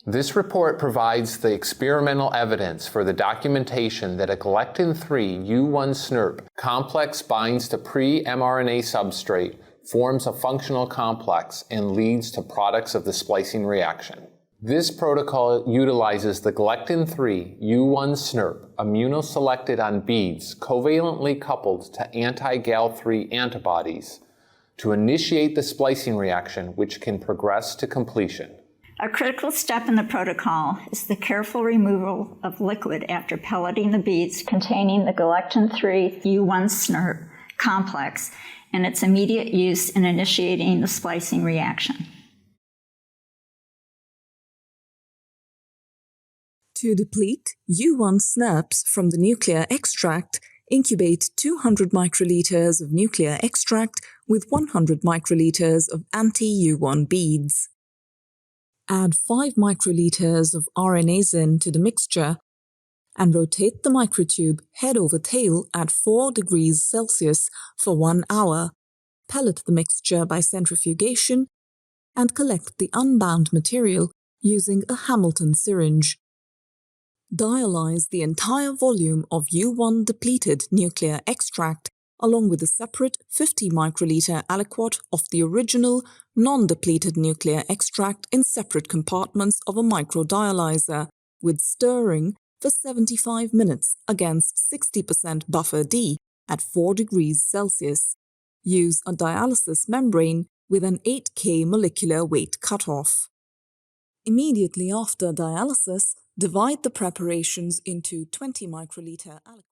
This report provides the experimental evidence for the documentation that a Galectin-3 U1 snRNP complex binds to pre-mRNA substrate, forms a functional complex, and leads to products of the splicing reaction. This protocol utilizes the Galectin-3 U1 snRNP immunoselected on beads covalently coupled to anti-Gal3 antibodies to initiate the splicing reaction, which can progress to completion. A critical step in the protocol is the careful removal of liquid after pelleting the beads containing the Galectin-3 U1 snRNP complex and its immediate use in initiating the splicing reaction. To deplete U1 snRNPs from the nuclear extract, incubate 200 microliters of nuclear extract with 100 microliters of anti-U1 beads. Add 5 microliters of RNasin to the mixture and rotate the microtube head over tail at 4 degrees Celsius for 1 hour. Pellet the mixture by centrifugation and collect the unbound material using a Hamilton syringe. Dialyze the entire volume of U1 depleted nuclear extract along with a separate 50 microliter aliquot of the original non-depleted nuclear extract in separate compartments of a microdialyzer, with stirring for 75 minutes against 60% buffer D at 4 degrees Celsius. Use a dialysis membrane with an 8K molecular weight cutoff. Immediately after dialysis, divide the preparations into 20 microliter aliquots.